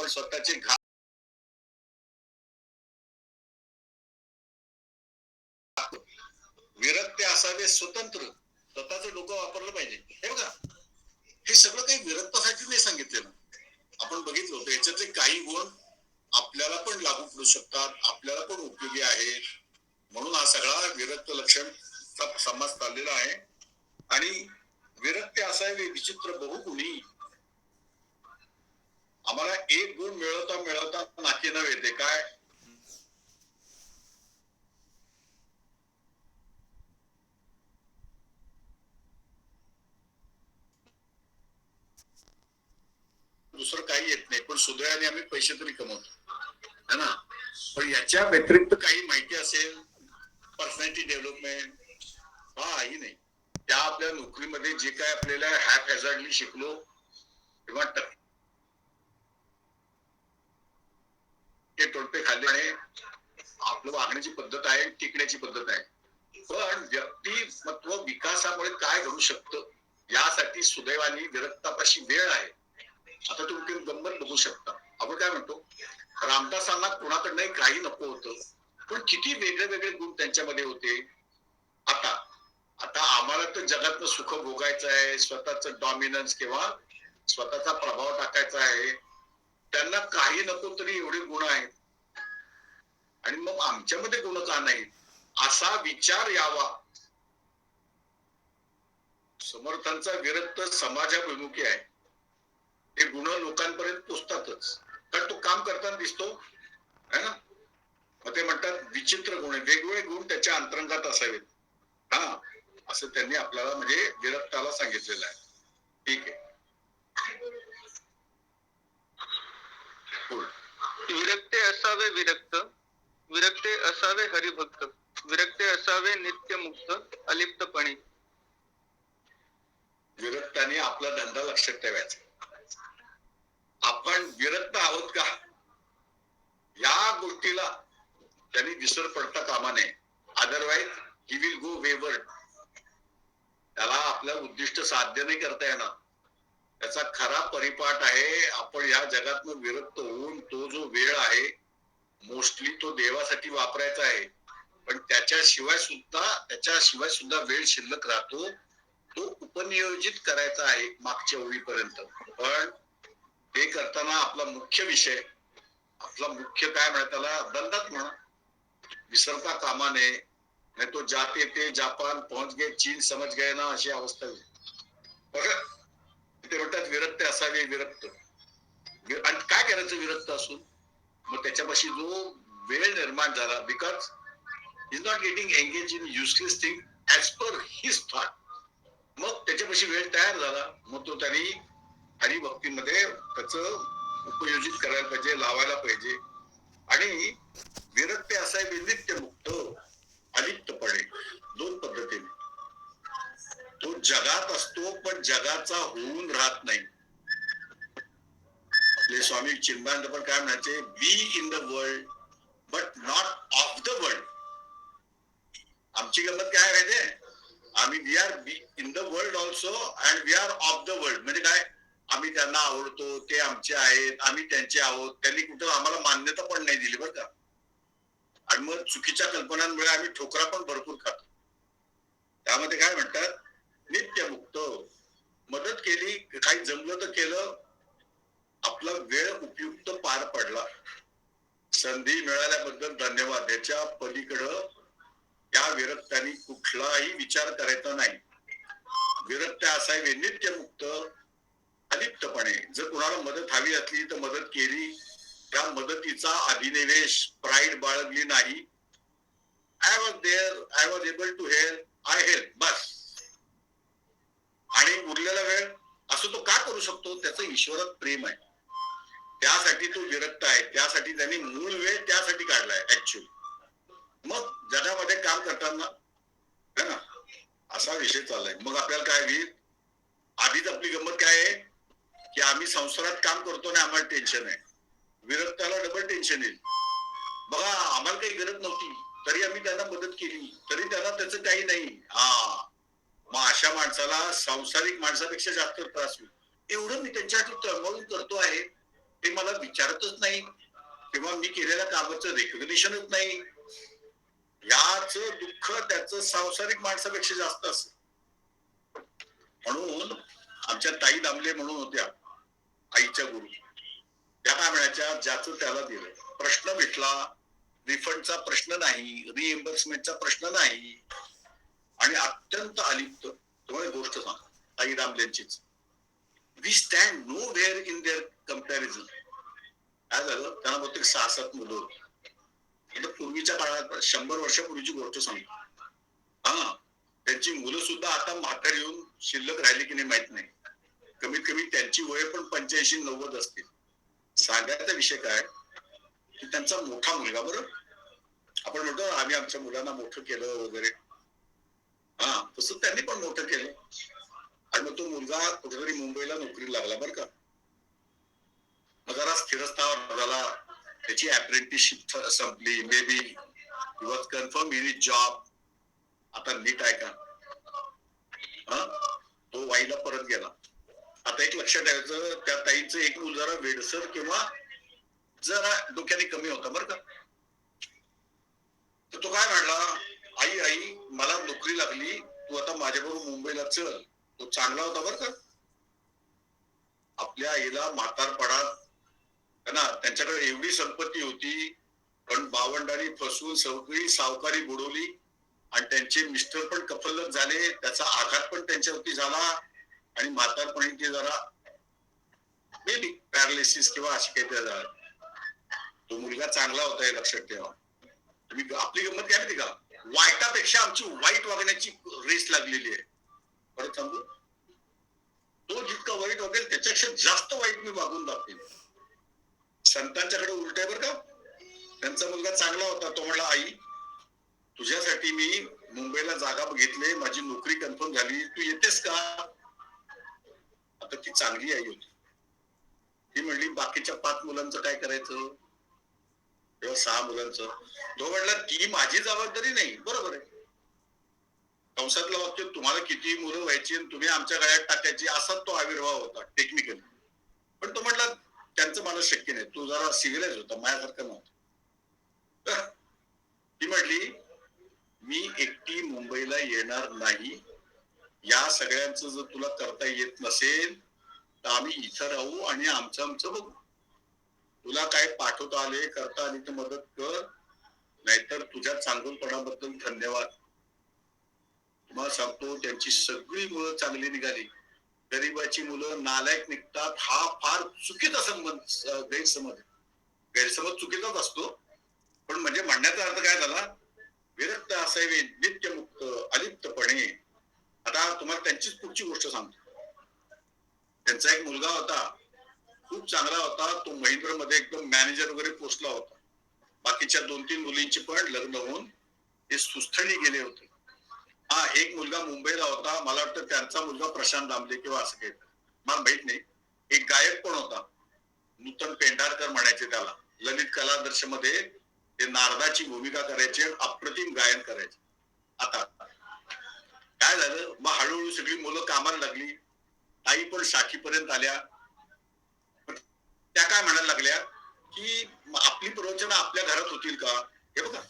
स्वतःचे घात विरक्त असावे, स्वतंत्र, स्वतःचं डोकं वापरलं पाहिजे. हे बघा, हे सगळं काही विरक्तासाठी नाही सांगितलेलं. आपण बघितलं होतं याच्यातले काही गुण आपल्याला पण लागू पडू शकतात, आपल्याला पण उपयोगी आहेत. म्हणून हा सगळा विरक्त लक्षण समाज चाललेला आहे. आणि विरक्त असावे विचित्र बहुगुणी. आम्हाला एक गुण मिळवता मिळवता नाकी नव्हे ते काय दुसरं काही येत नाही, पण सुदैवाने आम्ही पैसे तरी कमवतो है ना. पण याच्या व्यतिरिक्त काही माहिती असेल, पर्सनॅलिटी डेव्हलपमेंट, ही नाही. त्या आपल्या नोकरीमध्ये जे काय आपल्याला हॅप हॅझार्डली शिकलो किंवा टोटपे खाल्ल्याने आपलं वागण्याची पद्धत आहे, टिकण्याची पद्धत आहे. पण व्यक्तिमत्व विकासामुळे काय घडू शकतं यासाठी सुदैवाने विरक्तापाशी वेळ आहे. आता तुम्ही गंमत बघू शकता. आपण काय म्हणतो, रामदासांना कोणाकडनंही काही नको होतं, पण किती वेगळे वेगळे गुण त्यांच्यामध्ये होते. आता आता आम्हाला तर जगातलं सुख भोगायचं आहे, स्वतःचं डॉमिनन्स किंवा स्वतःचा प्रभाव टाकायचा आहे. त्यांना काही नको तरी एवढे गुण आहेत, आणि मग आमच्यामध्ये गुण का नाही असा विचार यावा. समर्थांचा विरक्त समाजाभिमुखी आहे. ते गुण लोकांपर्यंत पोचतातच, कारण तो काम करताना दिसतो है ना. मग ते म्हणतात विचित्र गुण, वेगवेगळे गुण त्याच्या अंतरंगात असावेत. असं त्यांनी आपल्याला म्हणजे विरक्ताला सांगितलेलं आहे. ठीक आहे. विरक्ते असावे विरक्त, विरक्ते असावे हरिभक्त, विरक्ते असावे नित्यमुक्त अलिप्तपणे. विरक्ताने आपला धंदा लक्षात ठेवायचा. आपण विरक्त आहोत का या गोष्टीला त्यांनी विसर पडता कामा नये. Otherwise he will go wayward. त्याला आपलं उद्दिष्ट साध्य नाही करता येणार. त्याचा खरा परिपाठ आहे आपण या जगातून विरक्त होऊन तो जो वेळ आहे मोस्टली तो देवासाठी वापरायचा आहे, पण त्याच्याशिवाय सुद्धा वेळ शिल्लक राहतो, तो उपनियोजित करायचा आहे मागच्या ओळीपर्यंत. पण ते करताना आपला मुख्य विषय, आपला मुख्य काय म्हणा त्याला दंडात म्हणा, विसरता कामा नये. नाही तो जाते ते जापान पहुंच गए, चीन समझ गए ना, अशी अवस्था बघा. ते म्हणतात विरक्त असावे विरक्त. आणि काय करायचं विरक्त असून, मग त्याच्यापाशी जो वेळ निर्माण झाला, because is not getting engage in useless thing as per his thought, मग त्याच्यापाशी वेळ तयार झाला. मग तो त्यांनी हरिभक्तीमध्ये त्याचं उपयोजित करायला पाहिजे, लावायला पाहिजे. आणि विरक्त असावे नित्यमुक्त अलिप्तपणे. दोन पद्धतीने तो जगात असतो पण जगाचा होऊन राहत नाही. आपले स्वामी चिन्मयानंद पण काय म्हणायचे, be in the world but not of the world. आमची गंमत काय माहितीये, आम्ही we are in the world also and we are of the world. म्हणजे काय, आम्ही त्यांना आवडतो, ते आमचे आहेत, आम्ही त्यांचे आहोत. त्यांनी कुठं आम्हाला मान्यता पण नाही दिली बरं का. आणि मग चुकीच्या कल्पनांमुळे आम्ही ठोकरा पण भरपूर खातो. त्यामध्ये काय म्हणतात, नित्यमुक्त. मदत केली, काही जमलं तर केलं, आपला वेळ उपयुक्त पार पडला, संधी मिळाल्याबद्दल धन्यवाद. याच्या पलीकडं या विरक्तांनी कुठलाही विचार करायचा नाही. विरक्त असावे नित्यमुक्त अलिप्तपणे. जर कोणाला मदत हवी असली तर मदत केली, त्या मदतीचा अभिनिवेश, प्राईड बाळगली नाही. I was there, I was able to help, I help, बस. आणि उरलेला वेळ असं तो का करू शकतो, त्याचं ईश्वरात प्रेम आहे, त्यासाठी तो विरक्त आहे. त्यासाठी त्यांनी मूळ वेळ त्यासाठी काढलाय ऍक्च्युअली. मग जगामध्ये काम करताना है ना असा विषय चाललाय. मग आपल्याला काय होईल, आधीच आपली गंमत काय आहे की आम्ही संसारात काम करतो ना, आम्हाला टेन्शन आहे. विरक्ताला डबल टेन्शन येईल. बघा आम्हाला काही गरज नव्हती तरी आम्ही त्यांना मदत केली, तरी त्यांना त्याचं काही नाही. मग अशा माणसाला सांसारिक माणसापेक्षा जास्त त्रास होईल. एवढं मी त्यांच्यासाठी तळमळून करतो आहे, ते मला विचारतच नाही किंवा मी केलेल्या कामाचं रेकग्निशनच नाही. याच दुःख त्याचं सांसारिक माणसापेक्षा जास्त असत. म्हणून आमच्या ताई दामले म्हणून होत्या आईच्या गुरु, त्या काय म्हणायच्या, ज्याचं त्याला दिलं, प्रश्न भेटला, रिफंडचा प्रश्न नाही, रिएम्बर्समेंटचा प्रश्न नाही, आणि अत्यंत अलिप्त. तुम्हाला गोष्ट सांग ताई दामलेंचीच, we stand nowhere in their comparison. काय झालं, त्यांना बहुतेक 6-7 मुलं होती. आता पूर्वीच्या काळात 100 वर्षापूर्वीची गोष्ट सांगतो. हा, त्यांची मुलं सुद्धा आता म्हातारी येऊन शिल्लक राहिली की नाही माहित नाही. कमीत कमी त्यांची वय पण 85-90 असतील. सांगायचा विषय काय की त्यांचा मोठा मुलगा, बरं आपण म्हणतो आम्ही आमच्या मुलांना मोठं केलं वगैरे, हा तसं त्यांनी पण मोठं केलं. आणि मग तो मुलगा कुठेतरी मुंबईला नोकरी लागला बरं का. मग जरा स्थिरस्थावर झाला, त्याची अप्रेंटिसशिप संपली, may be he was confirm in his job. आता नीट आहे का, हा तो वाईला परत गेला. आता एक लक्षात ठेवायचं, त्या ताईचं एक मूल जरा वेडसर किंवा जरा डोक्याने कमी होता बरं का. तर तो काय म्हणला, आई आई मला नोकरी लागली, तू आता माझ्याबरोबर मुंबईला चल. तो चांगला होता बरं का. आपल्या आईला म्हातारपणात ना त्यांच्याकडे एवढी संपत्ती होती, पण भावंडांनी फसवून सगळी सावकारी बुडवली आणि त्यांचे मिस्टर पण कफल्लक झाले, त्याचा आघात पण त्यांच्यावरती झाला आणि म्हातारपणी ते जरा मे बी पॅरालिसिस किंवा अशी काहीतरी झालं. तो मुलगा चांगला होता हे लक्षात ठेवा. तुम्ही आपली गंमत काय माहिती का, वाईटापेक्षा आमची वाईट वागण्याची रेस लागलेली आहे. परत सांगू, तो जितका वाईट वागेल त्याच्यापेक्षा जास्त वाईट मी वागून दाखवेन. संतांच्याकडे उलट आहे बरं का. त्यांचा मुलगा चांगला होता, तो म्हणला आई तुझ्यासाठी मी मुंबईला जागा घेतली, माझी नोकरी कन्फर्म झाली, तू येतेस का. आता ती चांगली आई होती. ती म्हणली बाकीच्या 5 मुलांचं काय करायचं, तेव्हा 6 मुलांचं. तो म्हणला ती माझी जबाबदारी नाही. बरोबर आहे, कंसातलं वाक्य, तुम्हाला किती मुलं व्हायची आणि तुम्ही आमच्या गळ्यात टाकायची, असा तो आविर्भाव होता टेक्निकली. पण तो म्हटला त्यांचं मला शक्य नाही, तू जरा सिव्हिलाइज होता, माझ्यासारखं नव्हतं. ती म्हटली मी एकटी मुंबईला येणार नाही, या सगळ्यांचं जर तुला करता येत नसेल तर आम्ही इथं राहू आणि आमचं बघू. तुला काय पाठवता आले, करता आली तर मदत कर, नाहीतर तुझ्या चांगुलपणाबद्दल धन्यवाद. तुम्हाला सांगतो त्यांची सगळी मुलं चांगली निघाली. गरीबाची मुलं नालायक निघतात, हा फार चुकीचा गैरसमज चुकीचाच असतो. पण म्हणजे म्हणण्याचा अर्थ काय झाला, विरक्त असावे नित्यमुक्त अलिप्तपणे. आता तुम्हाला त्यांचीच पुढची गोष्ट सांगतो. त्यांचा एक मुलगा होता, खूप चांगला होता, तो महिंद्रामध्ये एकदम मॅनेजर वगैरे पोचला होता. बाकीच्या 2-3 मुलींची पण लग्न होऊन ते सुस्थळी गेले होते. हा एक मुलगा मुंबईला होता, मला वाटतं त्यांचा मुलगा प्रशांत दामले किंवा असं काही, मला माहित नाही. एक गायक पण होता, नूतन पेंढारकर म्हणायचे त्याला. ललित कलादर्श मध्ये ते नारदाची भूमिका करायचे, अप्रतिम गायन करायचे. आता काय झालं, मग हळूहळू सगळी मुलं कामाला लागली, ताई पण शाखीपर्यंत आल्या. त्या काय म्हणायला लागल्या की आपली प्रवचनं आपल्या घरात होतील का. हे बघा,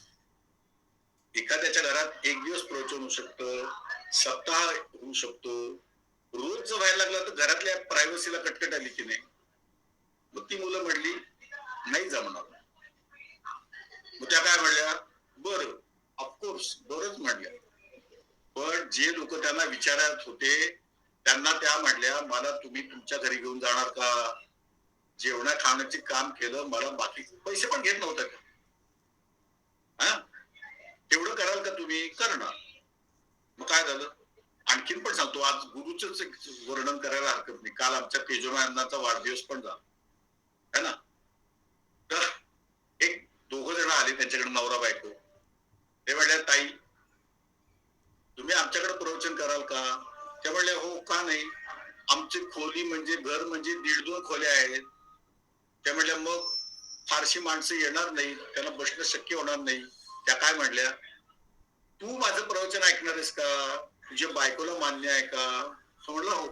एखाद्याच्या घरात एक दिवस प्रवचन होऊ शकतं, सप्ताह होऊ शकतो, रोज जर व्हायला लागला तर घरातल्या प्रायव्हसीला कटकट आली की नाही. मग ती मुलं म्हणली नाही जमणार. मग त्या काय म्हणल्या, बरं ऑफकोर्स बरंच म्हणल्या. पण जे लोक त्यांना विचारत होते त्यांना त्या म्हणल्या, मला तुम्ही तुमच्या घरी घेऊन जाणार का, जेवणा खाण्याचे काम केलं, मला बाकी पैसे पण घेत नव्हतं का, हा तेवढं कराल का तुम्ही, करणार. मग काय झालं, आणखीन पण सांगतो, आज गुरुच वर्णन करायला हरकत नाही. काल आमच्या तेजोमयांचा वाढदिवस पण झाला है ना. तर एक 2 जण आले, त्यांच्याकडे नवरा बायको. ते म्हणल्या ताई तुम्ही आमच्याकडे प्रवचन कराल का. त्या म्हणल्या हो का नाही, आमची खोली म्हणजे घर म्हणजे 1.5-2 खोल्या आहेत. त्या म्हणल्या मग फारशी माणसं येणार नाही, त्यांना बसणं शक्य होणार नाही. त्या काय म्हणल्या, तू माझं प्रवचन ऐकणार आहेस का, तुझ्या बायकोला मान्य आहे का. म्हणलं हो.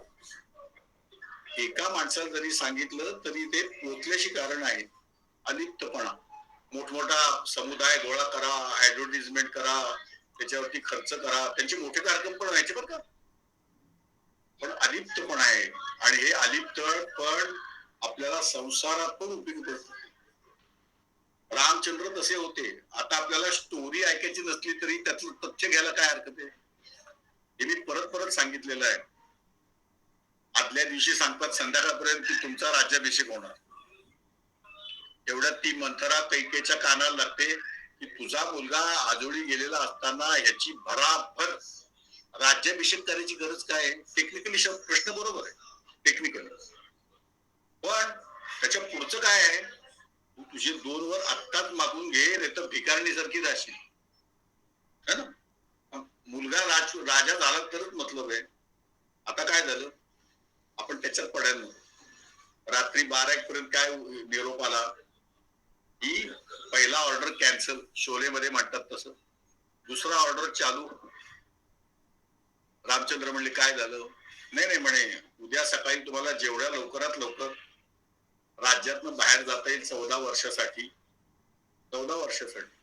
एका माणसाला जरी सांगितलं तरी ते पोचल्याशी कारण आहे. अलिप्तपणा, मोठमोठा समुदाय गोळा करा, ऍडव्हर्टिजमेंट करा, त्याच्यावरती खर्च करा, त्यांचे मोठे कार्यक्रम पण व्हायचे बरं का, पण अलिप्तपणा आहे. आणि हे अलिप्त पण आपल्याला संसारात पण उपयोगी पडतं. रामचंद्र तसे होते. आता आपल्याला स्टोरी ऐकायची नसली तरी त्यातलं तथ्य घ्यायला काय हरकत आहे. हे मी परत परत सांगितलेलं आहे. आदल्या दिवशी सांगतात संध्याकाळपर्यंत की तुमचा राज्याभिषेक होणार. एवढ्यात ती मंथरा कैकेच्या कानाला लागते की तुझा मुलगा आजोळी गेलेला असताना ह्याची भराभर राज्याभिषेक करायची गरज काय आहे. टेक्निकली प्रश्न बरोबर आहे, टेक्निकली, पण त्याच्या पुढचं काय आहे. तू तुझे 2 वर आत्ताच मागून घे, नाही तर भिकारणीसारखी राहशील, है ना. मुलगा राजा झाला तरच मतलब आहे. आता काय झालं, आपण त्याच्यात पडायला नको. रात्री 12-1 पर्यंत काय निरोप आला की पहिला ऑर्डर कॅन्सल, शोले मध्ये म्हणतात तसं. दुसरा ऑर्डर चालू. रामचंद्र म्हणले काय झालं. नाही म्हणे, उद्या सकाळी तुम्हाला जेवढ्या लवकरात लवकर राज्यातनं बाहेर जाता येईल 14 वर्षासाठी. 14 वर्षासाठी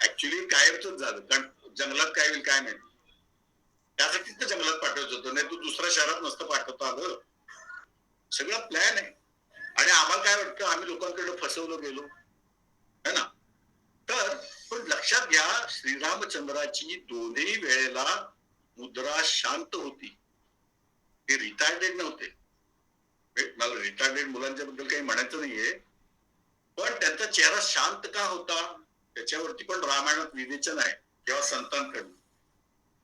ऍक्च्युली कायमच झालं, कारण जंगलात काय होईल काय माहिती. त्यासाठी तर जंगलात पाठवायचं होतं, नाही तू दुसऱ्या शहरात नसतं पाठवतो आलं. सगळा प्लॅन आहे. आणि आम्हाला काय वाटतं, आम्ही लोकांकडे फसवलं गेलो, है ना. तर पण लक्षात घ्या, श्रीरामचंद्राची दोन्ही वेळेला मुद्रा शांत होती. ते रिटायर्डेड नव्हते. मला रिटायर्डेड मुलांच्या बद्दल काही म्हणायचं नाहीये, पण त्यांचा चेहरा शांत का होता त्याच्यावरती पण रामायणात विवेचन आहे किंवा संतांकडून.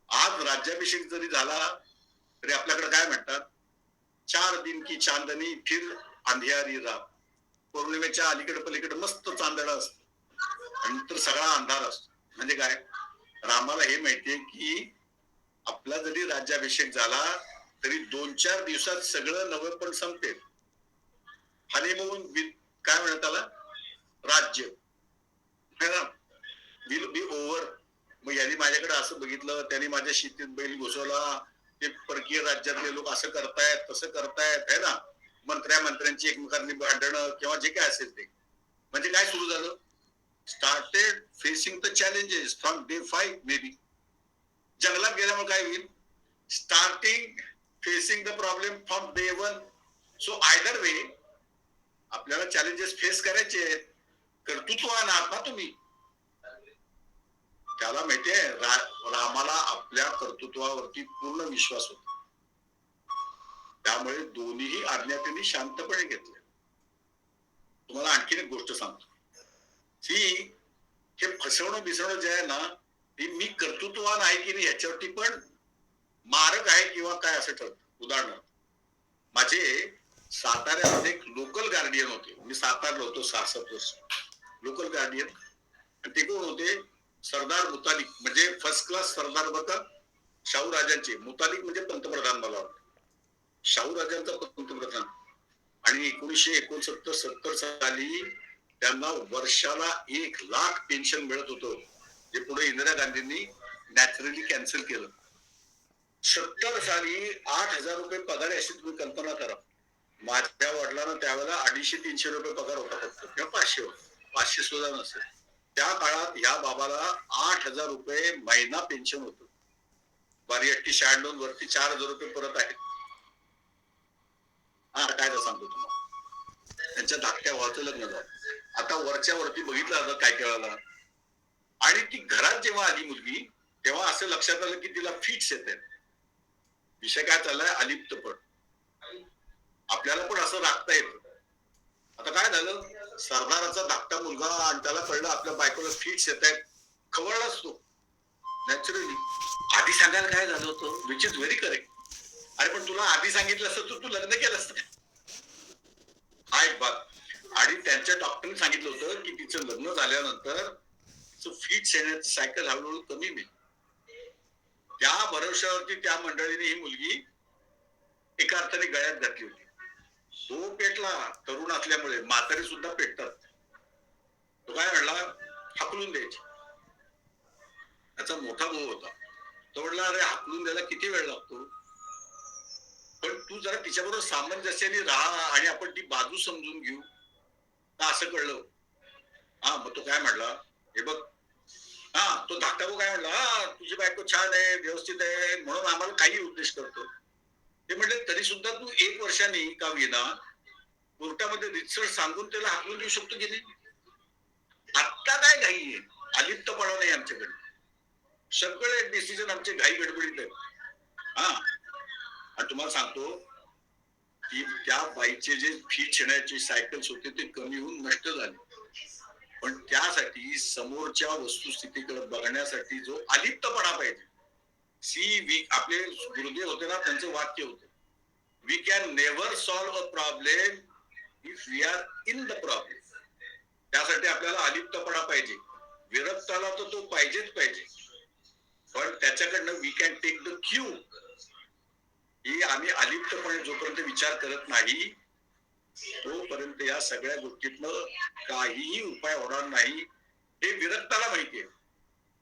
आज राज्याभिषेक जरी झाला तरी आपल्याकडे काय म्हणतात, 4 दिन की चांदनी फिर अंधियारी रात. पौर्णिमेच्या अलीकडे पलीकडे मस्त चांदणं असतं आणि नंतर सगळा अंधार असतो. म्हणजे काय, रामाला हे माहितीये की आपला जरी राज्याभिषेक झाला तरी 2-4 दिवसात सगळं नवं पण संपेल. हनीमून काय म्हणतात त्याला, राज्य विल बी ओव्हर. मग यांनी माझ्याकडे असं बघितलं, त्यांनी माझ्या शेतीत बैल घुसवला, ते परकीय राज्यातले लोक असं करतायत तसं करतायत, है ना. मंत्र्यांची एकमेकांनी भांडणं किंवा जे काय असेल ते. म्हणजे काय सुरू झालं, started facing the challenges from day 5 maybe. जंगलात गेल्यामुळे काय होईल, starting facing the problem from day 1. So either way आपल्याला चॅलेंजेस फेस करायचे आहेत. कर्तृत्ववान आहात ना तुम्ही. त्याला माहितीये रामाला आपल्या कर्तृत्वावरती पूर्ण विश्वास होता. त्यामुळे दोन्हीही आज्ञा त्यांनी शांतपणे घेतल्या. तुम्हाला आणखीन एक गोष्ट सांगतो, ही हे फसवणं बिसवणं जे आहे ना, ती मी कर्तृत्ववान आहे की नाही याच्यावरती पण मारक आहे किंवा काय असं ठरतं. उदाहरणार्थ, माझे साताऱ्यामध्ये एक लोकल गार्डियन होते. मी सातारला होतो 6-7 वर्ष. लोकल गार्डियन, आणि ते कोण होते, सरदार मुतालिक. म्हणजे फर्स्ट क्लास सरदार बघा, शाहू राजांचे. मुतालिक म्हणजे पंतप्रधान, मला वाटतं शाहू राजांचा पंतप्रधान. आणि 1969-70 साली त्यांना वर्षाला 1 लाख पेन्शन मिळत होतं, जे पुढे इंदिरा गांधींनी नॅचरली कॅन्सल केलं. 70 साली 8,000 रुपये पगार अशी तुम्ही कल्पना करा. माझ्या वडिलांना त्यावेळेला 250-300 रुपये पगार होता फक्त, किंवा 500 होता, 500 सुद्धा नसेल. त्या काळात ह्या बाबाला 8,000 रुपये महिना पेन्शन होतं. बारी 96 वरती 4,000 रुपये परत आहेत. काय सांगतो तुम्हाला, त्यांच्या धाकट्या भावाचं लग्न झालं. आता वरच्या वरती बघितलं जातं काय केळाला. आणि ती घरात जेव्हा आली मुलगी, तेव्हा असं लक्षात आलं की तिला फिट्स येत आहेत. विषय काय चाललाय, अलिप्तपण. आपल्याला पण असं राखता येतं. आता काय झालं, सरदाराचा धाकटा मुलगा, आणि त्याला कळलं आपल्या बायकोला फिट्स येत आहेत, खवळलाच तो नॅचरली. आधी सांगायला काय झालं होतं, विच इज व्हेरी करेक्ट. अरे पण तुला आधी सांगितलं असतं तर तू लग्न केलं असतं. हा एक बात. आणि त्यांच्या डॉक्टरने सांगितलं होतं की तिचं लग्न झाल्यानंतर तिचं फिट्स येण्याचं सायकल हळूहळू कमी होईल. त्या भरोश्यावरती त्या मंडळीने ही मुलगी एका अर्थाने गळ्यात घातली होती. तो पेटला तरुण असल्यामुळे, म्हातारी सुद्धा पेटतात. तो काय म्हणला, हाकलून द्यायची. त्याचा मोठा भाऊ होता. तो म्हणला, अरे हाकलून द्यायला किती वेळ लागतो. पण तू जरा तिच्याबरोबर सामंजस्याने राहा आणि आपण ती बाजू समजून घेऊ. तर असं कळलं. हा मग तो काय म्हणला, हे बघ, हा तो धाकटा भाऊ काय म्हणला, हा तुझी बायको छान आहे, व्यवस्थित आहे, म्हणून आम्हाला काही उद्देश करतो. ते म्हणले तरी सुद्धा तू 1 वर्षाने का विना कोर्टामध्ये रितसर सांगून त्याला हाकलून देऊ शकतो की नाही. आत्ता काय घाई आहे, अलिप्तपणा नाही आमच्याकडे, सगळे डिसिजन आमचे घाई गडबडीत आहेत. हा आणि तुम्हाला सांगतो की त्या बाईचे जे फी छेण्याचे सायकल्स होते ते कमी होऊन नष्ट झाले. पण त्यासाठी समोरच्या वस्तुस्थितीकडे बघण्यासाठी जो अलिप्तपणा पाहिजे. आपले गुरुदेव होते ना, त्यांचं वाक्य होतं, we can never solve a problem if we are in the problem. त्यासाठी आपल्याला अलिप्तपणा पाहिजे. विरक्ताला तर तो पाहिजेच पाहिजे, पण त्याच्याकडनं we can take the cue. ही आम्ही अलिप्तपणे जोपर्यंत विचार करत नाही तोपर्यंत या सगळ्या गोष्टीतनं काहीही उपाय होणार नाही, हे विरक्ताला माहितीये.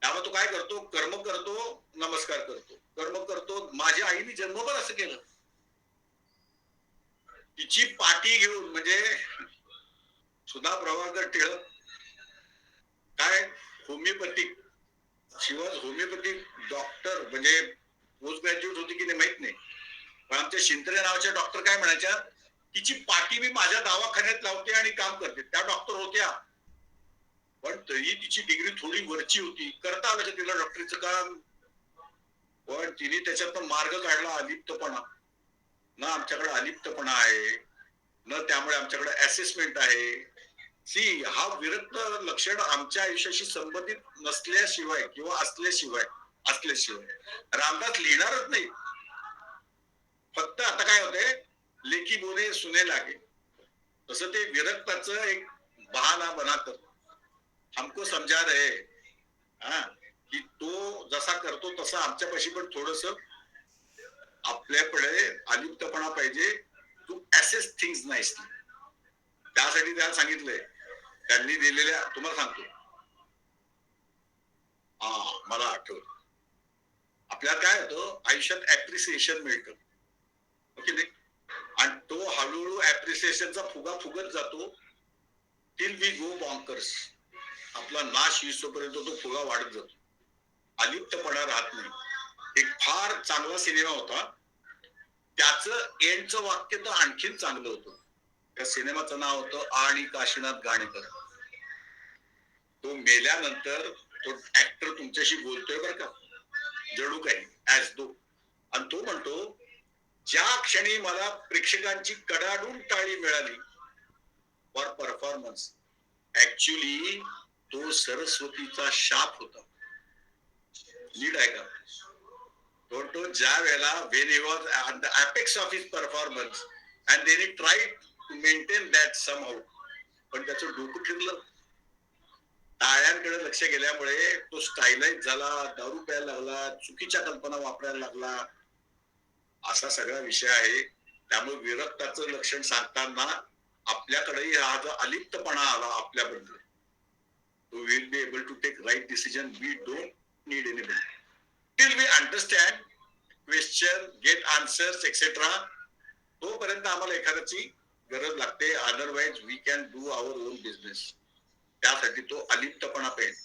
त्यामुळे तो काय करतो, कर्म करतो, नमस्कार करतो, कर्म करतो. माझ्या आईने जन्मभर असं केलं. तिची पाठी घेऊन, म्हणजे सुधा प्रभाकर टिळक काय होमिओपॅथिक, शिवाय होमिओपॅथिक डॉक्टर, म्हणजे पोस्ट ग्रॅज्युएट होती की नाही माहित नाही, पण आमच्या शिंत्रे नावाच्या डॉक्टर काय म्हणायच्या, तिची पाठी मी माझ्या दवाखान्यात लावते आणि काम करते. त्या डॉक्टर होत्या, पण तरी तिची डिग्री थोडी वरची होती, करता आलं तिला डॉक्टरीचं काम. पण तिने त्याच्यातून मार्ग काढला, अलिप्तपणा. ना आमच्याकडे अलिप्तपणा आहे, न त्यामुळे आमच्याकडे असेसमेंट आहे. हा विरक्त लक्षण आमच्या आयुष्याशी संबंधित नसल्याशिवाय किंवा असल्याशिवाय रामदास लिहिणारच नाही. फक्त आता काय होतंय, लेखी बोले सुने लागे, तसं ते विरक्ताचं एक बहाना बना कर हमको समजा रहे, हा की तो जसा करतो तसा आमच्यापाशी पण थोडस आपल्याकडे अलिप्तपणा पाहिजे, टू असेस थिंग्स नाईसली. त्यासाठी त्याला सांगितलंय, त्यांनी दिलेल्या, तुम्हाला सांगतो, मला आठवत, आपल्याला काय होतं आयुष्यात ऍप्रिसिएशन मिळतं ओके नाही, आणि तो हळूहळू ऍप्रिसिएशनचा फुगा फुगत जातो, टिल वी गो बॉन्कर्स. आपला नाश येईपर्यंत तो फुगा वाढत जातो, अलिप्तपणा राहत नाही. एक फार चांगला सिनेमा होता, त्याचं एंडचं वाक्य तर आणखीन चांगलं होतं. त्या सिनेमाचं नाव होतं आणि काशीनाथ घाणेकर. तो मेल्यानंतर तो ऍक्टर तुमच्याशी बोलतोय बरं का, जणू काही ऍज दो, आणि तो म्हणतो, ज्या क्षणी मला प्रेक्षकांची कडाडून टाळी मिळाली फॉर परफॉर्मन्स, ऍक्च्युली तो सरस्वतीचा शाप होता. नीट आहे का? तो ज्या वेळेला when he was at the apex of his performance and then he tried to maintain that somehow, पण त्याचं डोकं फिरलं, टाळ्यांकडे लक्ष गेल्यामुळे तो स्टायलाइज झाला, दारू प्यायला लागला, चुकीच्या कल्पना वापरायला लागला, असा सगळा विषय आहे. त्यामुळे विरक्ताचं लक्षण सांगताना आपल्याकडेही हा जो अलिप्तपणा आला आपल्याबद्दल, तो will be able to take right decision. We don't need anybody till we understand, question, get answers etcetera. तोपर्यंत आम्हाला एखाद्याची गरज लागते, otherwise we can do our own business. त्यासाठी तो अलिप्तपणा पाहिजे,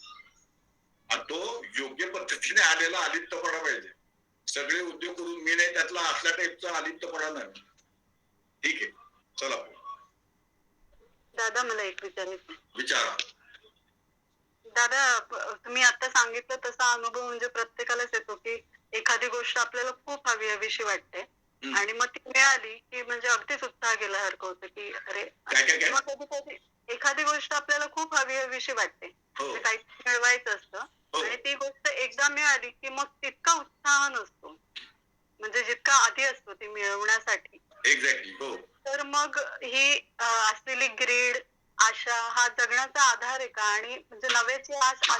आणि तो योग्य पद्धतीने आलेला अलिप्तपणा पाहिजे. सगळे उद्योग करून मी नाही, त्यातला असल्या टाईपचा अलिप्तपणा नाही. ठीक आहे, चला दादा, मला एक विचारायचं. विचारा. दादा, तुम्ही आता सांगितलं तसा अनुभव म्हणजे प्रत्येकालाच येतो की एखादी गोष्ट आपल्याला खूप हवीशी वाटते आणि मग ती मिळाली की म्हणजे अगदीच उत्साह गेल्यासारखं होतं की अरे, किंवा कधी कधी एखादी गोष्ट आपल्याला खूप हवीशी वाटते, काही मिळवायचं असतं आणि ती गोष्ट एकदा मिळाली की मग तितका उत्साह नसतो, म्हणजे जितका आधी असतो ती मिळवण्यासाठी. एक्झॅक्टली, हो. तर मग ही असलेली ग्रीड, आशा हा जगण्याचा आधार आहे का? आणि म्हणजे नव्याची आशा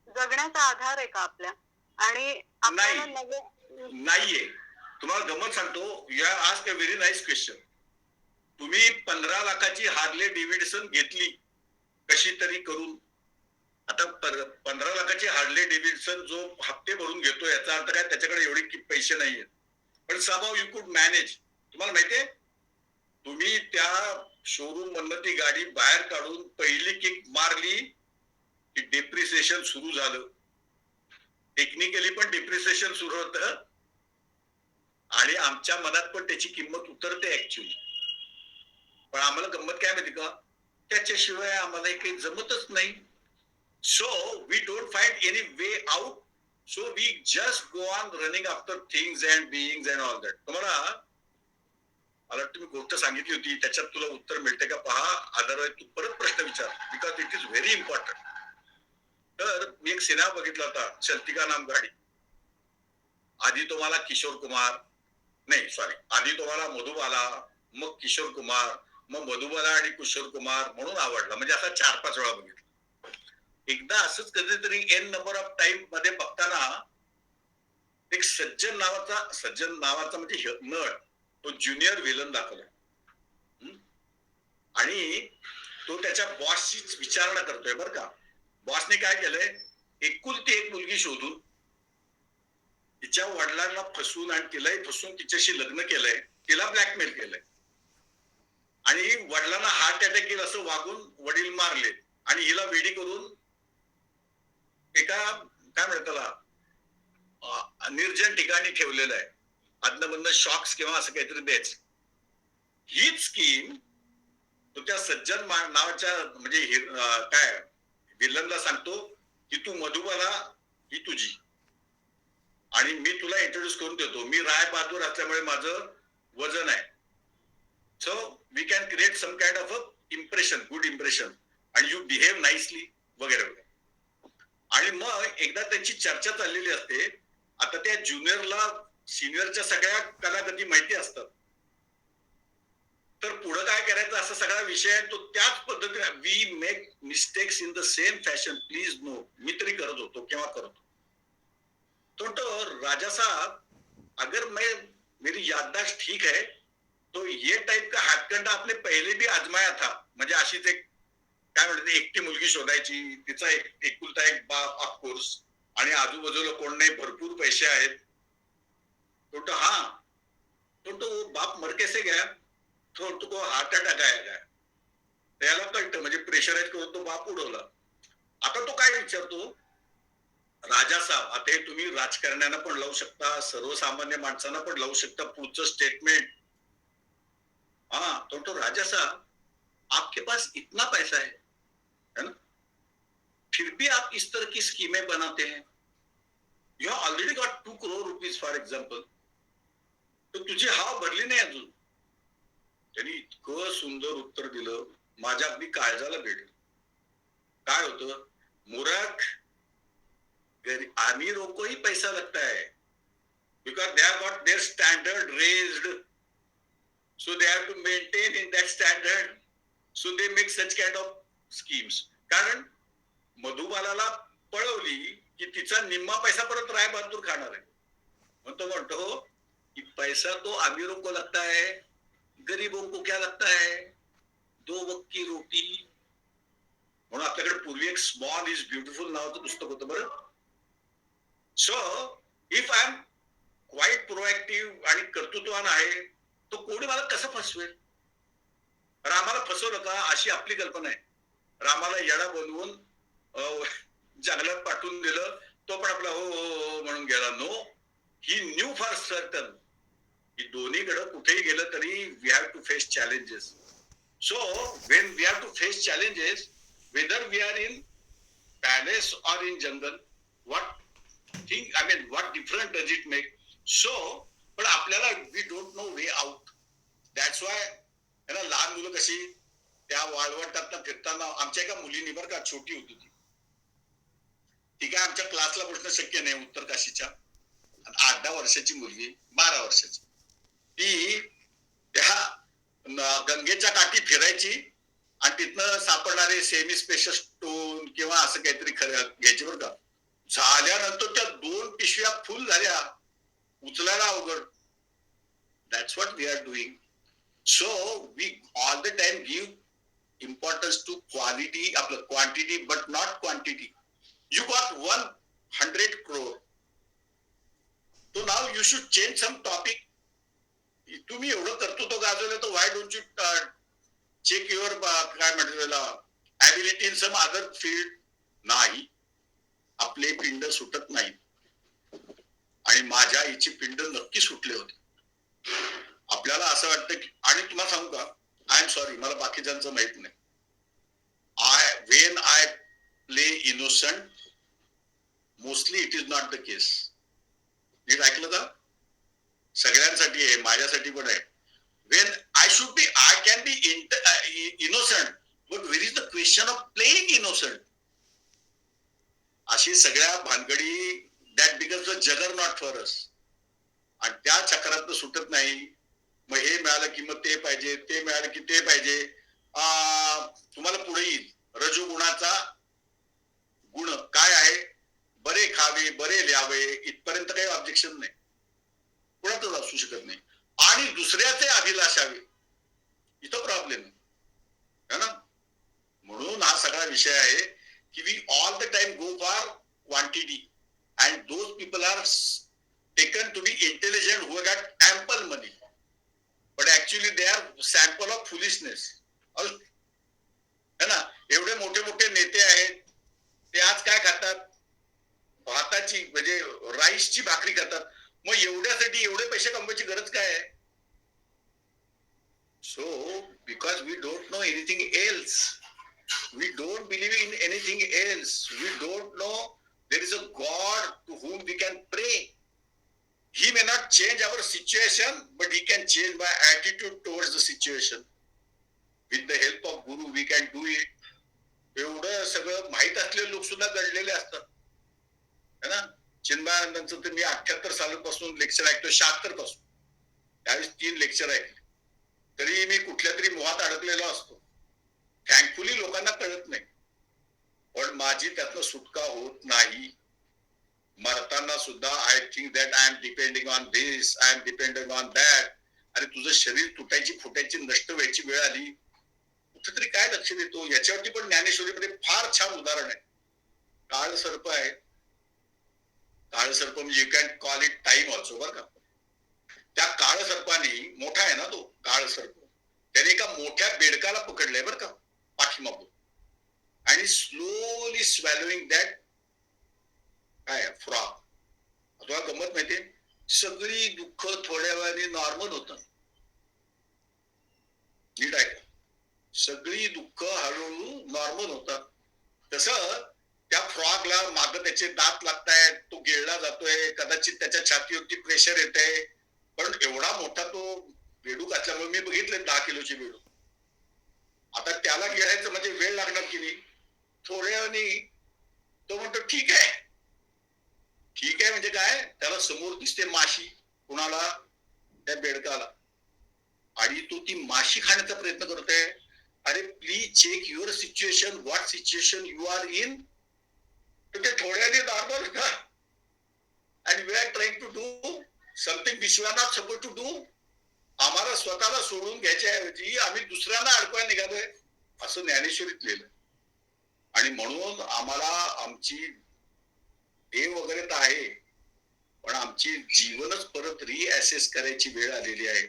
जगण्याचा आधार आहे का आपल्या? आणि आपल्याला नाहीये. तुम्हाला गमत सांगतो, या ask a very nice question. तुम्ही 15 लाखाची हार्ले डेव्हिडसन घेतली कशी तरी करून, आता 15 लाखाची हार्ले डेव्हिडसन जो हप्ते भरून घेतो, याचा अर्थ काय त्याच्याकडे एवढे पैसे नाहीयेत. पण somehow you could manage. तुम्हाला माहितीये, तुम्ही त्या शोरूम मधनं ती गाडी बाहेर काढून पहिली किक मारली की डिप्रिसिएशन सुरू झालं. टेक्निकली पण डिप्रिसिएशन सुरू होतं आणि आमच्या मनात पण त्याची किंमत उतरते ऍक्च्युअली. पण आम्हाला गंमत काय माहिती का, त्याच्याशिवाय आम्हाला काही जमतच नाही. So we don't find any way out. So we just go on running after things and beings and all that. तुम्हाला मला तुम्ही गोष्ट सांगितली होती, त्याच्यात तुला उत्तर मिळते का पहा. अदरवाईज तू परत प्रश्न विचार, because it is very important. तर मी एक सिनेमा बघितला होता, चलती का नाम गाडी. आधी तुम्हाला किशोर कुमार, नाही सॉरी, आधी तुम्हाला मधुबाला, मग किशोर कुमार, मग मधुबाला आणि किशोर कुमार म्हणून आवडला. म्हणजे असा 4-5 वेळा बघितला. एकदा असंच कधीतरी एन नंबर ऑफ टाइम मध्ये बघताना एक सज्जन नावाचा म्हणजे नळ, तो ज्युनियर विलन दाखवला आणि तो त्याच्या बॉसची विचारणा करतोय बरं का. बॉसने काय केलंय, एकुलती एक मुलगी शोधून तिच्या वडिलांना फसवून आणि तिलाही फसवून तिच्याशी लग्न केलंय, तिला ब्लॅकमेल केलंय आणि वडिलांना हार्ट अटॅक येईल असं वागून वडील मारले आणि हिला वेडी करून एका काय म्हणतात त्याला निर्जन ठिकाणी ठेवलेलं आहे. अदनमधनं शॉक्स किंवा असं काहीतरी द्यायचं. हीच स्कीम तो त्या सज्जन नावाच्या म्हणजे काय विलनला सांगतो की तू मधुबाला ही तुझी आणि मी तुला इंट्रोड्यूस करून देतो. मी राय बहादूर असल्यामुळे माझं वजन आहे. So we can create some kind of a impression, good impression, आणि यू बिहेव नाईसली वगैरे वगैरे. आणि मग एकदा त्यांची चर्चा चाललेली असते. आता त्या ज्युनियरला सिनियरच्या सगळ्या कलागती माहिती असतात. तर पुढे काय करायचं असा सगळा विषय आहे. तो त्याच पद्धतीने we make mistakes in the same fashion, please no. मी तरी करत होतो केव्हा करतो. तो राजा साहब, अगर मेरी याददाश्त ठीक है तो ये टाइप का हातकंडा आपने पहले भी आजमाया था. म्हणजे अशीच एक काय म्हणते एकटी मुलगी शोधायची, तिचा एकुलता एक बाप ऑफकोर्स, आणि आजूबाजूला कोण नाही, भरपूर पैसे आहेत. तो हाँ, तो बाप मर कैसे गया, तो हार्ट अटॅक आया. त्याला कळतं, म्हणजे प्रेशराईज करून तो बाप उडवला. आता तो काय विचारतो, राजा साहेब, आता हे तुम्ही राजकारण्यांना पण लावू शकता, सर्वसामान्य माणसांना पण लावू शकता पुढचं स्टेटमेंट. हाँ, तो राजा साहब, आपके पास इतना पैसा है ना, फिर भी आप इस तरह की स्कीमें बनाते हैं. You have already got 2 crore rupees for example. तर तुझी हाव भरली नाही अजून. त्यांनी इतकं सुंदर उत्तर दिलं, माझ्या अगदी काळजाला भेटलं. काय होतं, मूर्ख अमीरों को ही पैसा लगता है because they have got their standard raised, so they have to maintain in that standard, so they make such kind of schemes. कारण मधुबालाला पळवली की तिचा निम्मा पैसा परत राय बहादूर खाणार आहे. म्हणतो कि पैसा तो अमीरों को लगता है, गरीबों को क्या लगता है, 2 वक्त की रोटी. म्हणून आपल्याकडे पूर्वी एक स्मॉल इज ब्युटिफुल नावाचं पुस्तक होतं बरं. So if I am quiet proactive आणि कर्तृत्वान आहे, तो कोणी मला कसं फसवेल. रामाला फसवलं का अशी आपली कल्पना आहे. रामाला येडा बनवून जंगलात पाठवून दिलं, तो पण आपला हो हो म्हणून गेला. No, he knew for certain की दोन्हीकडे कुठेही गेलं तरी we have to face challenges. So when we have to face challenges, whether we are in palace or in jungle, what difference does it make? So, पण आपल्याला we don't know way out. That's why लहान मुलं कशी त्या वाळवंटात फिरताना, आमच्या एका मुलीने बरं का, छोटी होती ती काय आमच्या क्लासला बसणं शक्य नाही उत्तर काशीच्या, 8-10 वर्षाची मुलगी, 12 वर्षाची, ती त्या गंगेच्या काठी फिरायची आणि तिथनं सापडणारे सेमी स्पेशल स्टोन किंवा असं काहीतरी घ्यायचे बरं का. झाल्यानंतर त्या 2 पिशव्या फुल झाल्या, उचलायला अवघड. That's what we are doing. So we all the time give importance to quality, आपलं quantity but not quantity. You got 100 crore. So now you should change some topic तुम्ही एवढं कर्तृत्व गाजवलं तर why don't you check your काय म्हणतात त्याला ability in some other field. नाही, आपले पिंड सुटत नाही आणि माझ्या आईची पिंड नक्की सुटले होते. आपल्याला असं वाटतं की, आणि तुम्हाला सांगू का, आय एम सॉरी, मला बाकीच्यांचं माहित नाही. When I play innocent, mostly it is not the case. नीट ऐकलं का? सगळ्यांसाठी आहे, माझ्यासाठी पण आहे. When I should be, I can be innocent, but where is the question of playing innocent. अशी सगळ्या भानगडी दॅट बिकम्स अ जगर नॉट फॉर अस. आणि त्या चक्रात सुटत नाही. मग हे मिळालं की मग ते पाहिजे, ते मिळालं की ते पाहिजे. तुम्हाला पुढे येईल रजोगुणाचा गुण काय आहे. बरे खावे, बरे लिहावे, इथपर्यंत काही ऑब्जेक्शन नाही, कुणातच असू शकत नाही. आणि दुसऱ्याचे अभिलाषावे, इथं प्रॉब्लेम आहे ना. म्हणून हा सगळा विषय आहे की we all the time go for quantity and those people are taken to be intelligent who got ample money, but actually they are sample of foolishness. है ना. एवढे मोठे मोठे नेते आहेत, ते आज काय खातात, भाताची म्हणजे राईसची भाकरी खातात. मग एवढ्यासाठी एवढे पैसे कमवायची गरज काय आहे. So because we don't know anything else, we don't believe in anything else, we don't know there is a God to whom we can pray. He may not change our situation, but he can change my attitude towards the situation. With the help of Guru, we can do it. एवढं सगळं माहित असलेले लोक सुद्धा घडलेले असतात, है ना. चिन्मयानंदांचं तर मी 78 सालापासून लेक्चर ऐकतो, 76 पासून. त्यावेळेस 3 लेक्चर ऐकले, तरी मी कुठल्या तरी मोहात अडकलेलो असतो. थँकफुली लोकांना कळत नाही, पण माझी त्यातनं सुटका होत नाही. मरताना सुद्धा I think that I am depending on this, I am depending on that. अरे तुझं शरीर तुटायची, फुटायची, नष्ट व्हायची वेळ आली, कुठेतरी काय लक्ष देतो. याच्यावरती पण ज्ञानेश्वरीमध्ये फार छान उदाहरण आहे. काळ सर्प आहे. काळ सर्प म्हणजे you can call it time also, बरं का. त्या काळ सर्पाने, मोठा आहे ना तो काळ सर्प, त्याने एका मोठ्या बेडकाला पकडलंय बरं का पाठीमागून, आणि स्लोली स्वॅलोइंग दॅट काय फ्रॉग. तुम्हाला गंमत माहितीये, सगळी दुःख थोड्या वेळाने नॉर्मल होतात. नीट ऐका, सगळी दुःख हळूहळू नॉर्मल होतात. तसं त्या फ्रॉगला माग त्याचे दात लागतायत, तो गिळला जातोय, कदाचित त्याच्या छातीवरती प्रेशर येतंय, पण एवढा मोठा तो बेडूक असल्यामुळे, मी बघितले 10 किलोची बेडूक. आता त्याला गिळायचं म्हणजे वेळ लागणार की नाही. थोड्या वेळाने तो म्हणतो ठीक आहे. ठीक आहे म्हणजे काय, त्याला समोर दिसते माशी, कुणाला, त्या बेडकाला, आणि तो ती माशी खाण्याचा प्रयत्न करतोय. अरे please check your situation, what situation you are in. तर ते थोड्याने नॉर्मल होता. आणि we are trying to do something which we are not suppose to do. आम्हाला स्वतःला सोडून घ्यायच्या ऐवजी आम्ही दुसऱ्यांना अडकवायला निघालोय, असं ज्ञानेश्वरीत लिहिलं. आणि म्हणून आम्हाला आमची देव वगैरे तर आहे, पण आमची जीवनच परत रिअसेस करायची वेळ आलेली आहे.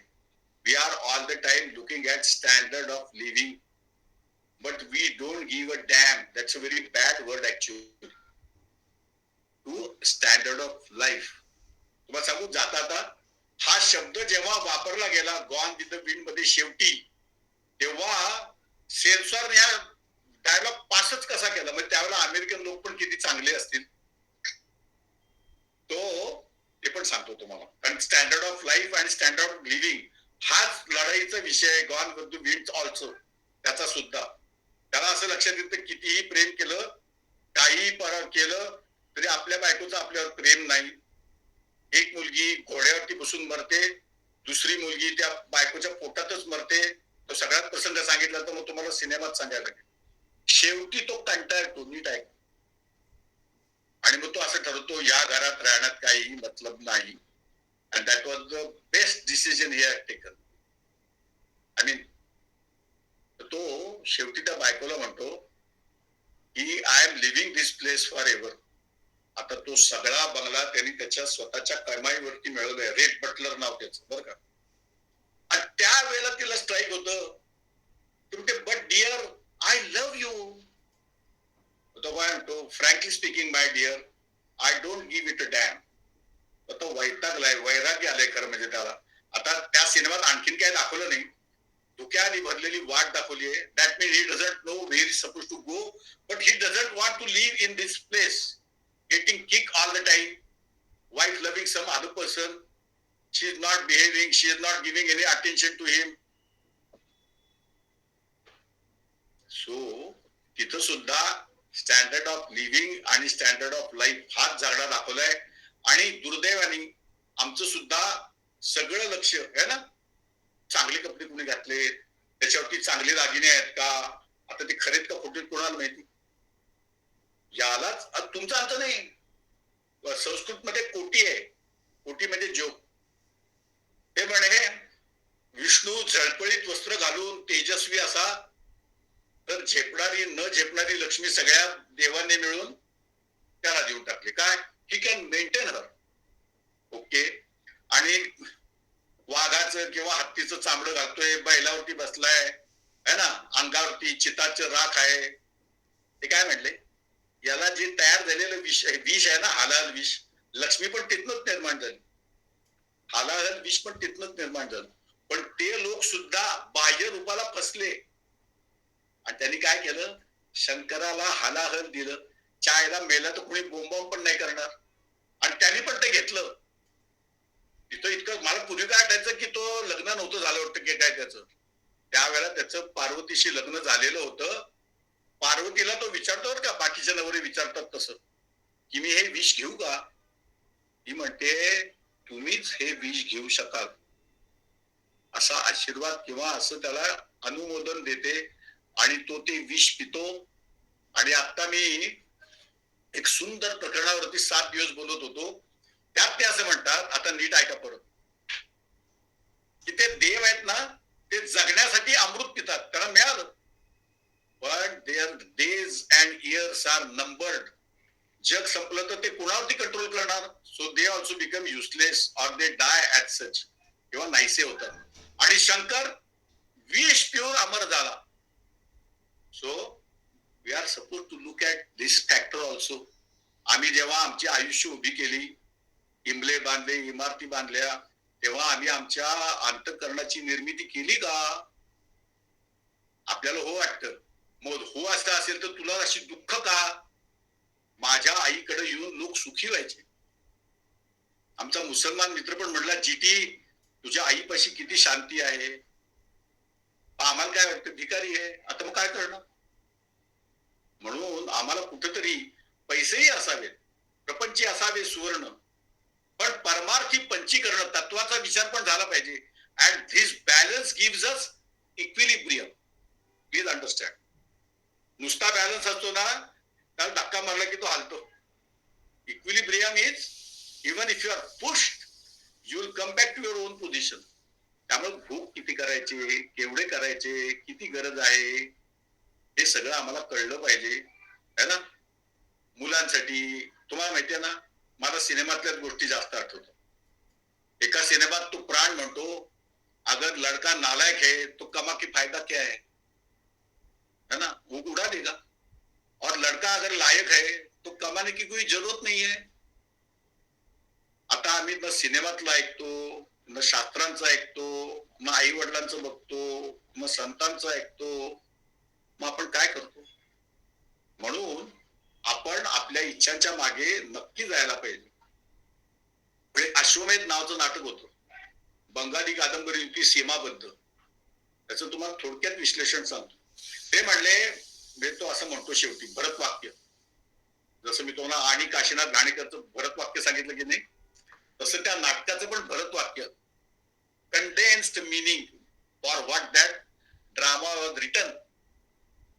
We are all the time looking at standard of living, but we don't give a damn. That's a very bad word actually, to standard of life. तुम्हाला सांगू, जाता हा शब्द जेव्हा वापरला गेला गॉन विथ द विंड मध्ये शेवटी, तेव्हा सेन्सॉरने हा डायलॉग पासच कसा केला. म्हणजे त्यावेळेला अमेरिकन लोक पण किती चांगले असतील, तो ते पण सांगतो तुम्हाला. कारण स्टँडर्ड ऑफ लाईफ आणि स्टँडर्ड ऑफ लिव्हिंग हाच लढाईचा विषय आहे. Gone with the wind also त्याचा सुद्धा. त्याला असं लक्षात येतं, कितीही प्रेम केलं, काहीही केलं, तरी आपल्या बायकोचं आपल्यावर प्रेम नाही. एक मुलगी घोड्यावरती बसून मरते, दुसरी मुलगी त्या बायकोच्या पोटातच मरते. तो सगळ्यात प्रसंग सांगितला तर मग तुम्हाला सिनेमात सांगायला लागेल. शेवटी तो कंटाळतो, नीट आहे. आणि मग तो असं ठरवतो, या घरात राहण्यात काहीही मतलब नाही. And that was the best decision he had taken. I mean, तो शेवटी त्या बायकोला म्हणतो की I am living this place forever. आता तो सगळा बंगला त्यांनी त्याच्या स्वतःच्या कमाईवरती मिळवलाय. रेड बटलर नाव त्याचं, बरं का. आणि त्यावेळेला तिला स्ट्राईक होतं. तुम्ही but dear I love you. तो काय म्हणतो, frankly speaking my dear I don't give it a damn. तो वैतागलाय, वैराग्य आलाय खरं म्हणजे त्याला. आता त्या सिनेमात आणखीन काय दाखवलं नाही, धुक्याने भरलेली वाट दाखवली आहे. That mean he doesn't know where is suppose to go, but he doesn't want to live in this place, getting kick all the time, wife loving some other person, she is not behaving, she is not giving any attention to him. So तिथं सुद्धा standard of living आणि standard of life हाच झगडा दाखवलाय. आणि दुर्दैवाने आमचं सुद्धा सगळं लक्ष आहे ना, चांगले कपडे कुणी घातले, त्याच्यावरती चांगले दागिने आहेत का, आता ते खरेत का खोटे कोणाला माहिती. यालाच तुमचा अर्थ नाही. संस्कृत मध्ये कोटी आहे, कोटी म्हणजे जोग. ते म्हणे विष्णू झळपळीत वस्त्र घालून तेजस्वी असा, तर झेपणारी न झेपणारी लक्ष्मी सगळ्या देवांनी मिळून त्याला देऊन टाकले. काय, he can maintain her. Okay. आणि वाघाचं किंवा हत्तीचं चामडं घालतोय, बैलावरती बसलाय है ना, अंगावरती चिताचं राख आहे. ते काय म्हटले, याला जे तयार झालेलं विष आहे ना, हालाहल विष, लक्ष्मी पण तिथनच निर्माण झाली, हालाहल विष पण तिथनच निर्माण झालं. पण ते लोक सुद्धा बाह्य रूपाला फसले आणि त्यांनी काय केलं, शंकराला हालाहल दिलं. चायला मेला तर कोणी बोंबावून पण नाही करणार, आणि त्यांनी पण ते घेतलं. तिथं इतकं मला पूर्वी काय आठायचं की तो लग्न नव्हतं झालं वाटतं की काय त्याचं. त्यावेळेला त्याचं पार्वतीशी लग्न झालेलं होतं. पार्वतीला तो विचारतो का, बाकीचे नवरे विचारतात तसं, की मी हे विष घेऊ का. ती म्हणते तुम्हीच हे विष घेऊ शकाल असा आशीर्वाद किंवा असं त्याला अनुमोदन देते, आणि तो ते विष पितो. आणि आता मी एक सुंदर प्रकरणावरती 7 दिवस बोलत होतो, त्यात ते असं म्हणतात, आता नीट ऐका परत, की ते देव आहेत ना, ते जगण्यासाठी अमृत पितात, त्यांना मिळालं, पण their days and years are numbered. जग संपलं तर ते कुणावरती कंट्रोल करणार. So they also become useless or they die at such, किंवा नाहीसे होतात. आणि शंकर विष पिऊन अमर झाला. So we are suppose to look at this factor also. आम्ही जेव्हा आमची आयुष्य उभी केली, इमले बांधले, इमारती बांधल्या, तेव्हा आम्ही आमच्या अंतःकरणाची निर्मिती केली का. आपल्याला हो वाटतं, मग हो असं असेल तर तुला अशी दुःख का. माझ्या आईकडे येऊन लोक सुखी व्हायचे. आमचा मुसलमान मित्र पण म्हणला, जीटी तुझ्या आईपाशी किती शांती आहे. आम्हाला काय वाटतं, भिकारी आहे, आता मग काय करणार. म्हणून आम्हाला कुठेतरी पैसेही असावेत, प्रपंची असावे सुवर्ण, पण परमार्थी पंचीकरण तत्वाचा विचार पण झाला पाहिजे. And this balance gives us equilibrium. Please understand. नुसता बॅलन्स असतो ना, त्याला धक्का मारला की तो हालतो. Equilibrium is even if you are pushed you will come back to your own position. त्यामुळे भूक किती करायचे, केवढे करायचे, किती गरज आहे, हे सगळं आम्हाला कळलं पाहिजे है ना. मुलांसाठी तुम्हाला माहितीये ना, मला सिनेमातल्याच गोष्टी जास्त आठवतात. एका सिनेमात तो प्राण म्हणतो, अगर लड़का नालायक है तो कमा की फायदा क्या है ना, वो उड़ा देगा. और लड़का अगर लायक है तो कमाने की कोई जरूरत नहीं है. आता आम्ही न सिनेमातला ऐकतो, न शास्त्रांचं ऐकतो, न आई वडिलांचं बघतो, न संतांचं ऐकतो, मग आपण काय करतो. म्हणून आपण आपल्या इच्छांच्या मागे नक्की जायला पाहिजे. अश्वमेध नावाचं नाटक होतं, बंगाली कादंबरी होती सीमाबद्ध. त्याचं तुम्हाला थोडक्यात विश्लेषण सांगतो. ते म्हणले, तो असं म्हणतो शेवटी भरत वाक्य, जसं मी तुम्हाला आणि काशीनाथ घाणेकरचं भरत वाक्य सांगितलं की नाही, तसं त्या नाटकाचं पण भरत वाक्य, condensed meaning for what that drama was written.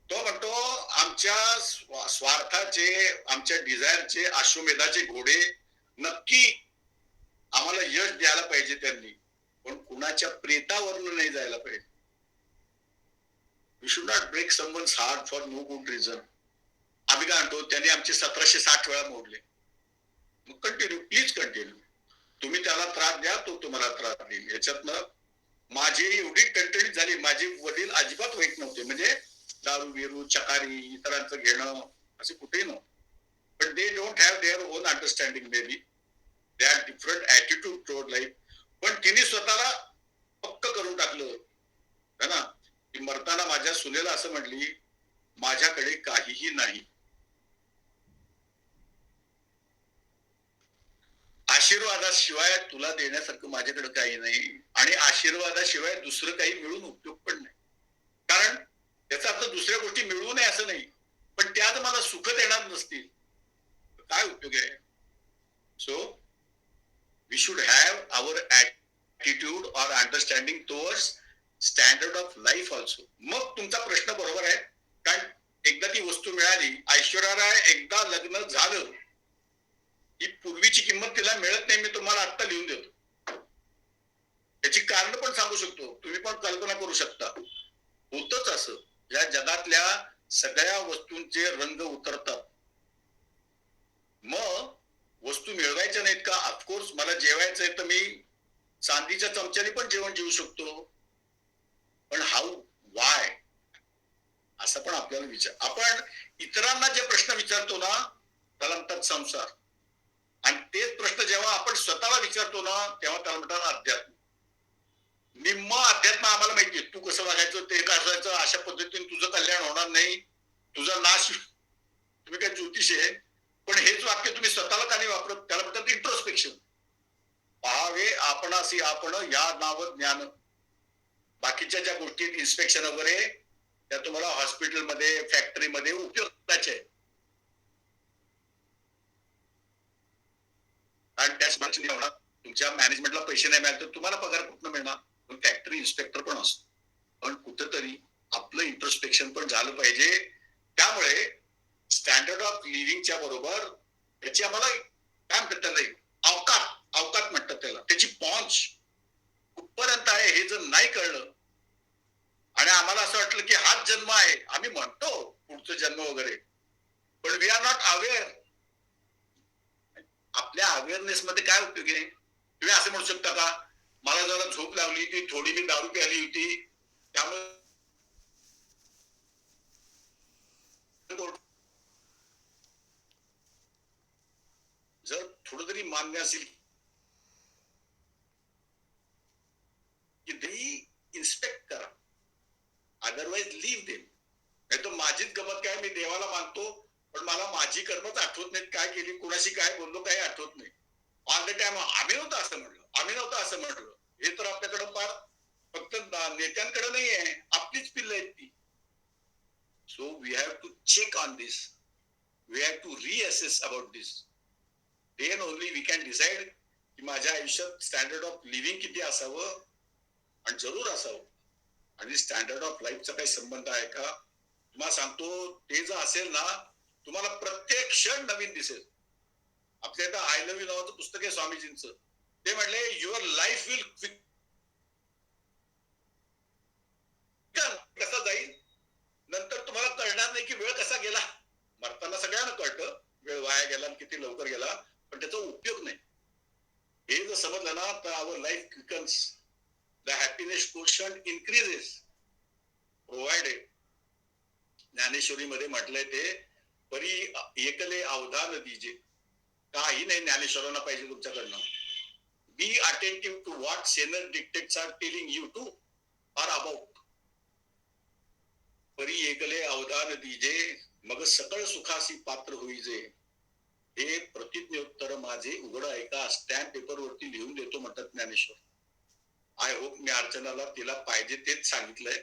तो म्हणतो, आमच्या स्वार्थाचे, आमच्या डिझायरचे अश्वमेधाचे घोडे नक्की आम्हाला यश द्यायला पाहिजे त्यांनी, पण कुणाच्या प्रेतावरून नाही जायला पाहिजे. We should not break someone's heart for no good reason. आम्ही काय म्हणतो, त्यांनी आमचे 1760 वेळा मोडले. मग कंटिन्यू, प्लीज कंटिन्यू. तुम्ही त्याला त्रास द्या, तो तुम्हाला त्रास देईल. याच्यातनं माझी एवढी टणटणीत झाली, माझे वडील अजिबात वाईट नव्हते, म्हणजे दारू बिरू चकारी इतरांचं घेणं असे कुठेही नव्हतं. पण they don't have their own understanding, may be they are different attitude toward life. पण तिने स्वतःला पक्क करून टाकलं है ना, की मरताना माझ्या सुनेला असं म्हटली, माझ्याकडे काहीही नाही, आशीर्वादाशिवाय तुला देण्यासारखं माझ्याकडे काही नाही, आणि आशीर्वादाशिवाय दुसरं काही मिळून उपयोग पण नाही. कारण त्याचा अर्थ दुसऱ्या गोष्टी मिळवू नये असं नाही, पण त्यात मला सुख देणार नसतील काय उपयोग आहे. So we should have our attitude or understanding towards standard of life also. मग तुमचा प्रश्न बरोबर आहे, कारण एकदा ती वस्तू मिळाली, ऐश्वर्या राय एकदा लग्न झालं, ही पूर्वीची किंमत तिला मिळत नाही. मी तुम्हाला आत्ता लिहून देतो, त्याची कारण पण सांगू शकतो, तुम्ही पण कल्पना करू शकता. होतच असं, या जगातल्या सगळ्या वस्तूंचे रंग उतरतात. मग वस्तू मिळवायच्या नाहीत का? ऑफकोर्स मला जेवायचंय तर मी चांदीच्या चमच्याने पण जेवण जेवू शकतो, पण हाऊ, वाय, असं पण आपल्याला विचार. आपण इतरांना जे प्रश्न विचारतो ना त्याला म्हणतात संसार, आणि तेच प्रश्न जेव्हा आपण स्वतःला विचारतो ना तेव्हा त्याला म्हणतात अध्यात्म. निम्म अध्यात्म आम्हाला माहितीये, तू कसं वागायचं, ते असायचं, अशा पद्धतीने तुझं कल्याण होणार नाही, तुझा नाश, तुम्ही काय ज्योतिष आहे. पण हेच वाक्य तुम्ही स्वतःला का नाही वापरत? त्याला म्हणतात इंट्रोस्पेक्शन. पहावे आपणासी आपण या नाव ज्ञान. बाकीच्या ज्या गोष्टी इन्स्पेक्शन वगैरे त्या तुम्हाला हॉस्पिटलमध्ये फॅक्टरीमध्ये उपयोगाचे आहे, आणि त्याच होणार. तुमच्या मॅनेजमेंटला पैसे नाही मिळाले तर तुम्हाला पगार कुठून मिळणार? पण फॅक्टरी इन्स्पेक्टर पण असतो. पण कुठेतरी आपलं इंट्रोस्पेक्शन पण झालं पाहिजे. त्यामुळे स्टँडर्ड ऑफ लिव्हिंगच्या बरोबर त्याची आम्हाला काय म्हणतात त्याला, अवकात म्हणतात त्याला, त्याची पॉन्च कुठपर्यंत आहे हे जर नाही कळलं, आणि आम्हाला असं वाटलं की हाच जन्म आहे, आम्ही म्हणतो पुढचं जन्म वगैरे, पण वी आर नॉट अवेअर. आपल्या अवेअरनेस मध्ये काय उपयोग आहे? तुम्ही असं म्हणू शकता का, मला जरा झोप लागली ती, थोडी मी दारू प्याली होती, त्यामुळे जर थोडं तरी मान्य असेल की दे इन्स्पेक्ट करा, अदरवाईज लीव्ह देम. नाही तर माझीच गमत काय, मी देवाला मानतो पण मला माझी कर्मच आठवत नाहीत, काय केली, कुणाशी काय बोललो काही आठवत नाही. ऑल द टाइम आम्ही नव्हतं असं म्हटलं, आम्ही नव्हतं असं म्हटलं, हे तर आपल्याकडं फार फक्त नेत्यांकडे नाही आहे, आपलीच पिल्लं आहेत ती. So we have to check on this, we have to reassess about this, then only we can decide की माझ्या आयुष्यात स्टँडर्ड ऑफ लिव्हिंग किती असावं, आणि जरूर असावं. आणि स्टँडर्ड ऑफ लाईफचा काही संबंध आहे का? तुम्हाला सांगतो, ते जर असेल ना, तुम्हाला प्रत्येक क्षण नवीन दिसेल. आपल्या इथं आय लव्ह यू नावाचं पुस्तक आहे स्वामीजींचं, ते म्हणले युअर लाईफ विल कसा जाईल नंतर तुम्हाला कळणार नाही की वेळ कसा गेला. मरताना सगळ्यांना कळतं वेळ वाया गेला किती लवकर गेला, पण त्याचा उपयोग नाही. हे जर समजलं ना तर our life quickens, the happiness quotient increases, provided. ज्ञानेश्वरीमध्ये म्हटलंय ते, परी एकले अवधान दीजे, काही नाही ज्ञानेश्वरांना पाहिजे तुमच्याकडनं. Be attentive to what senior dictates are telling you to are about. परी एकले अवधान दीजे, मग सकळ सुखासी पात्र होईजे, हे प्रतिज्ञोत्तर माझे उघड ऐका, स्टॅम्प पेपर वरती लिहून देतो म्हणतात ज्ञानेश्वर. आय होप मी अर्चनाला तिला पाहिजे तेच सांगितलंय.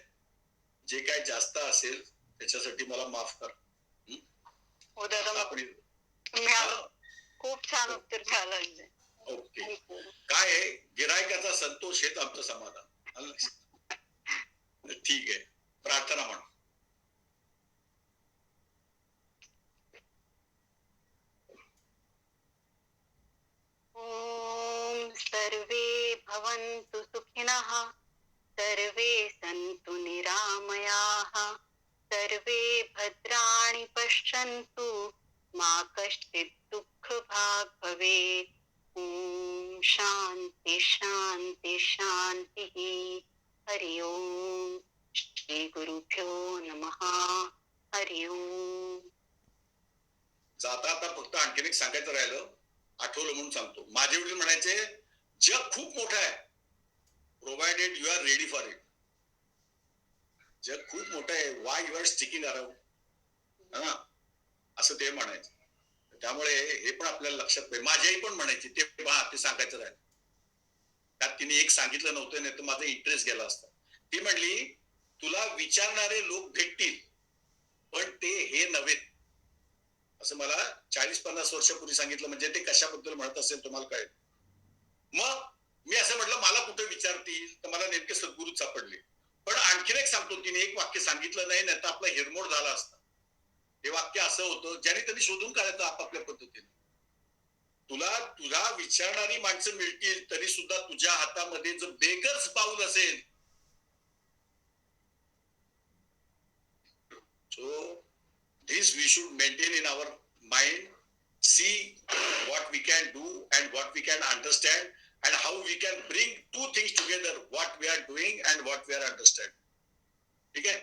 जे काय जास्त असेल त्याच्यासाठी मला माफ कर. खूप छान उत्तर झालं. ओके, काय आहे, गिरायकाचा संतोष हेच आमचं समाधान. ठीक आहे, प्रार्थना म्हणा. ओम सर्वे भवन्तु सुखिनः, सर्वे सन्तु निरामयाः, सर्वे भद्राणि पश्यन्तु, मा कश्चित् दुःखभाग् भवेत्. ओम शांति शांति शांति. हरि ओम श्री गुरुभ्यो नमः हरि ओम. जाता आता फक्त आणखीन एक सांगायचं राहिलं, आठवलं म्हणून सांगतो. माझे वडील म्हणायचे, जग खूप मोठं आहे, provided you are ready for it. जग खूप मोठं आहे, why you are sticking around, हा असं ते म्हणायचं. त्यामुळे हे पण आपल्याला लक्षात पाहिजे. माझी आई पण म्हणायची, ते ते सांगायचं राहिलं. त्यात तिने एक सांगितलं नव्हतं, नाही तर माझा इंटरेस्ट गेला असता. ती म्हणली, तुला विचारणारे लोक भेटतील, पण ते हे नव्हे. असं मला 40-50 वर्षापूर्वी सांगितलं. म्हणजे ते कशाबद्दल म्हणत असेल तुम्हाला कळेल. मग मी असं म्हटलं, मला कुठे विचारतील, तर मला नेमके सद्गुरूच सापडले. पण आणखीन एक सांगतो, तिने एक वाक्य सांगितलं नाही, तर आपला हिरमोड झाला असता. हे वाक्य असं होतं, ज्याने त्यांनी शोधून काढायचं आपापल्या पद्धतीने. तुला तुझा विचारणारी माणसं मिळतील, तरी सुद्धा तुझ्या हातामध्ये जर बेगर्स पाऊल असेल, so this we should maintain in our mind, see what we can do and what we can understand and how we can bring two things together, what we are doing and what we are understanding. ठीक आहे.